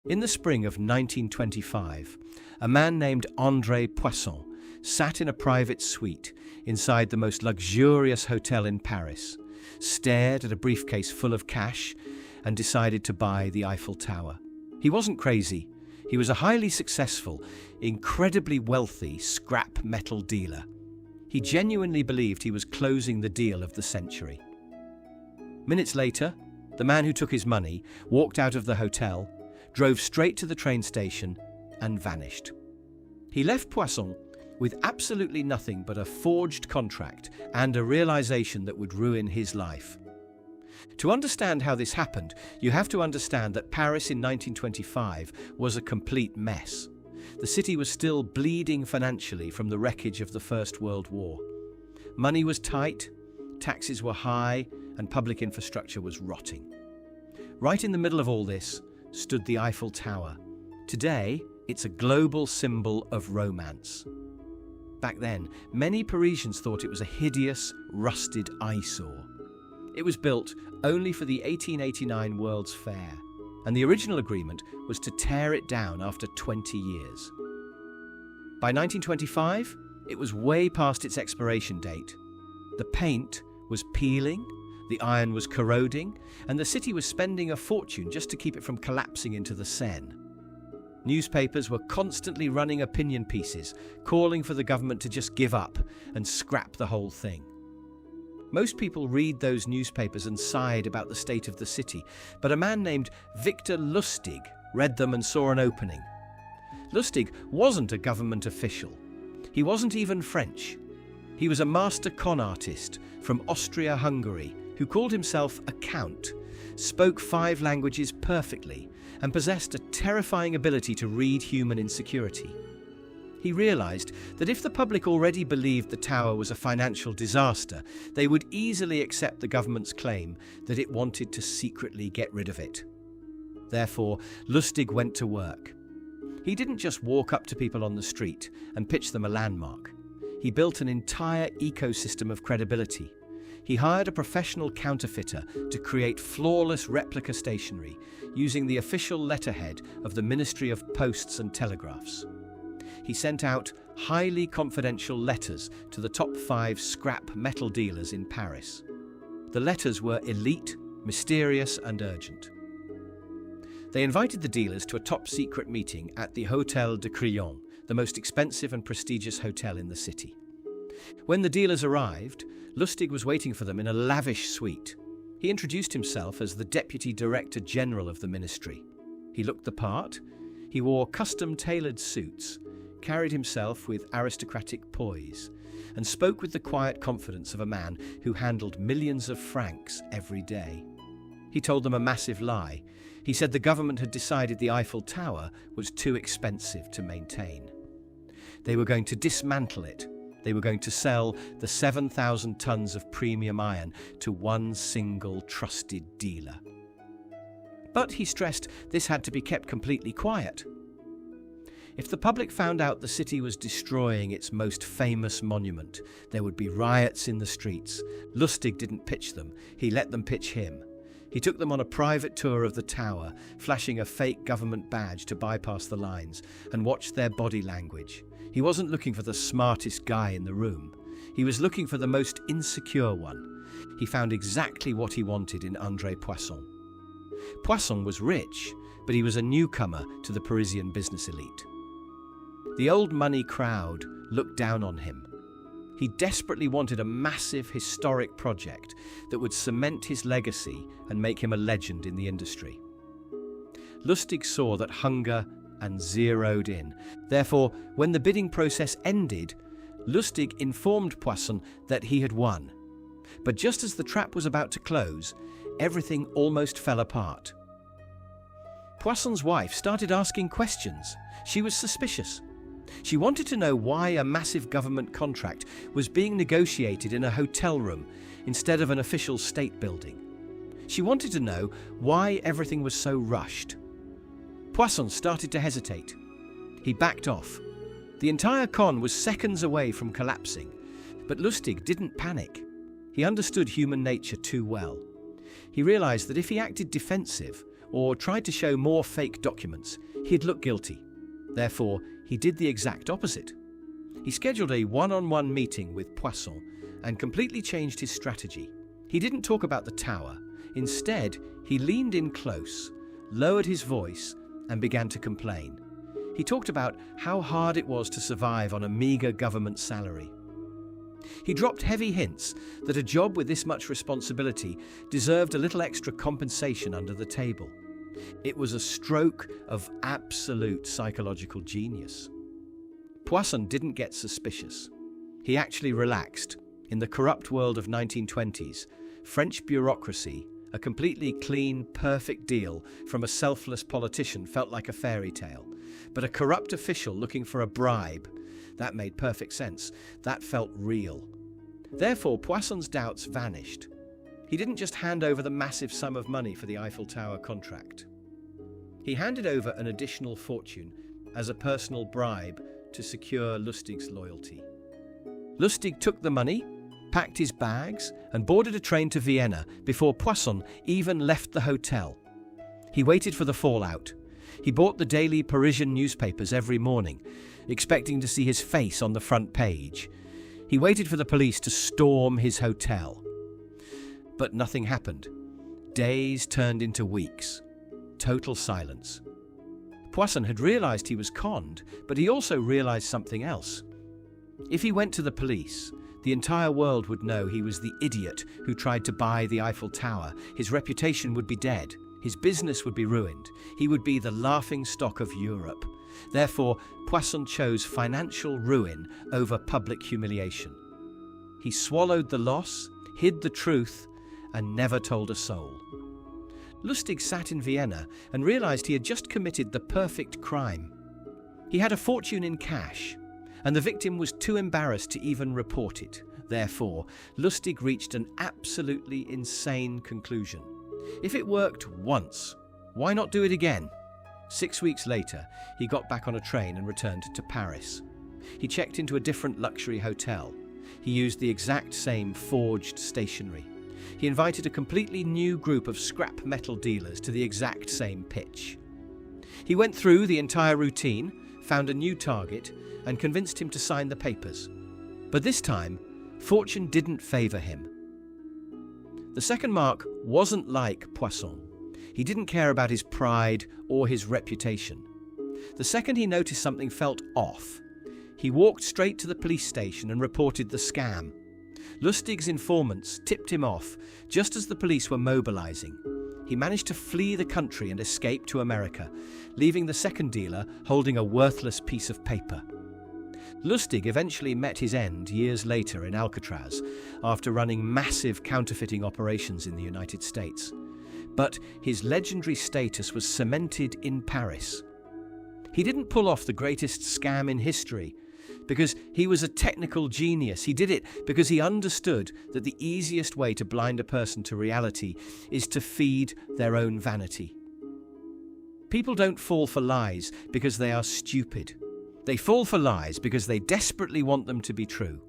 In the spring of 1925, a man named André Poisson sat in a private suite inside the most luxurious hotel in Paris, stared at a briefcase full of cash, and decided to buy the Eiffel Tower. He wasn't crazy. He was a highly successful, incredibly wealthy scrap metal dealer. He genuinely believed he was closing the deal of the century. Minutes later, the man who took his money walked out of the hotel, drove straight to the train station, and vanished. He left Poisson with absolutely nothing but a forged contract and a realization that would ruin his life. To understand how this happened, you have to understand that Paris in 1925 was a complete mess. The city was still bleeding financially from the wreckage of the First World War. Money was tight, taxes were high, and public infrastructure was rotting. Right in the middle of all this stood the Eiffel Tower. Today, it's a global symbol of romance. Back then, many Parisians thought it was a hideous, rusted eyesore. It was built only for the 1889 World's Fair, and the original agreement was to tear it down after 20 years. By 1925, it was way past its expiration date. The paint was peeling, the iron was corroding, and the city was spending a fortune just to keep it from collapsing into the Seine. Newspapers were constantly running opinion pieces, calling for the government to just give up and scrap the whole thing. Most people read those newspapers and sighed about the state of the city, but a man named Victor Lustig read them and saw an opening. Lustig wasn't a government official. He wasn't even French. He was a master con artist from Austria-Hungary who called himself a count, spoke 5 languages perfectly, and possessed a terrifying ability to read human insecurity. He realized that if the public already believed the tower was a financial disaster, they would easily accept the government's claim that it wanted to secretly get rid of it. Therefore, Lustig went to work. He didn't just walk up to people on the street and pitch them a landmark. He built an entire ecosystem of credibility. He hired a professional counterfeiter to create flawless replica stationery using the official letterhead of the Ministry of Posts and Telegraphs. He sent out highly confidential letters to the top 5 scrap metal dealers in Paris. The letters were elite, mysterious, and urgent. They invited the dealers to a top-secret meeting at the Hôtel de Crillon, the most expensive and prestigious hotel in the city. When the dealers arrived, Lustig was waiting for them in a lavish suite. He introduced himself as the Deputy Director General of the ministry. He looked the part. He wore custom-tailored suits, carried himself with aristocratic poise, and spoke with the quiet confidence of a man who handled millions of francs every day. He told them a massive lie. He said the government had decided the Eiffel Tower was too expensive to maintain. They were going to dismantle it. They were going to sell the 7,000 tons of premium iron to one single trusted dealer. But he stressed this had to be kept completely quiet. If the public found out the city was destroying its most famous monument, there would be riots in the streets. Lustig didn't pitch them, he let them pitch him. He took them on a private tour of the tower, flashing a fake government badge to bypass the lines, and watched their body language. He wasn't looking for the smartest guy in the room. He was looking for the most insecure one. He found exactly what he wanted in André Poisson. Poisson was rich, but he was a newcomer to the Parisian business elite. The old money crowd looked down on him. He desperately wanted a massive historic project that would cement his legacy and make him a legend in the industry. Lustig saw that hunger and zeroed in. Therefore, when the bidding process ended, Lustig informed Poisson that he had won. But just as the trap was about to close, everything almost fell apart. Poisson's wife started asking questions. She was suspicious. She wanted to know why a massive government contract was being negotiated in a hotel room instead of an official state building. She wanted to know why everything was so rushed. Poisson started to hesitate. He backed off. The entire con was seconds away from collapsing, but Lustig didn't panic. He understood human nature too well. He realized that if he acted defensive, or tried to show more fake documents, he'd look guilty. Therefore, he did the exact opposite. He scheduled a one-on-one meeting with Poisson and completely changed his strategy. He didn't talk about the tower. Instead, he leaned in close, lowered his voice, and began to complain. He talked about how hard it was to survive on a meager government salary. He dropped heavy hints that a job with this much responsibility deserved a little extra compensation under the table. It was a stroke of absolute psychological genius. Poisson didn't get suspicious. He actually relaxed. In the corrupt world of 1920s, French bureaucracy, a completely clean, perfect deal from a selfless politician felt like a fairy tale. But a corrupt official looking for a bribe, that made perfect sense. That felt real. Therefore, Poisson's doubts vanished. He didn't just hand over the massive sum of money for the Eiffel Tower contract. He handed over an additional fortune as a personal bribe to secure Lustig's loyalty. Lustig took the money, packed his bags, and boarded a train to Vienna before Poisson even left the hotel. He waited for the fallout. He bought the daily Parisian newspapers every morning, expecting to see his face on the front page. He waited for the police to storm his hotel. But nothing happened. Days turned into weeks. Total silence. Poisson had realized he was conned, but he also realized something else. If he went to the police, the entire world would know he was the idiot who tried to buy the Eiffel Tower. His reputation would be dead. His business would be ruined. He would be the laughingstock of Europe. Therefore, Poisson chose financial ruin over public humiliation. He swallowed the loss, hid the truth, and never told a soul. Lustig sat in Vienna and realized he had just committed the perfect crime. He had a fortune in cash, and the victim was too embarrassed to even report it. Therefore, Lustig reached an absolutely insane conclusion. If it worked once, why not do it again? 6 weeks later, he got back on a train and returned to Paris. He checked into a different luxury hotel. He used the exact same forged stationery. He invited a completely new group of scrap metal dealers to the exact same pitch. He went through the entire routine, found a new target, and convinced him to sign the papers. But this time, fortune didn't favour him. The second mark wasn't like Poisson. He didn't care about his pride or his reputation. The second he noticed something felt off, he walked straight to the police station and reported the scam. Lustig's informants tipped him off just as the police were mobilizing. He managed to flee the country and escape to America, leaving the second dealer holding a worthless piece of paper. Lustig eventually met his end years later in Alcatraz after running massive counterfeiting operations in the United States. But his legendary status was cemented in Paris. He didn't pull off the greatest scam in history because he was a technical genius. He did it because he understood that the easiest way to blind a person to reality is to feed their own vanity. People don't fall for lies because they are stupid. They fall for lies because they desperately want them to be true.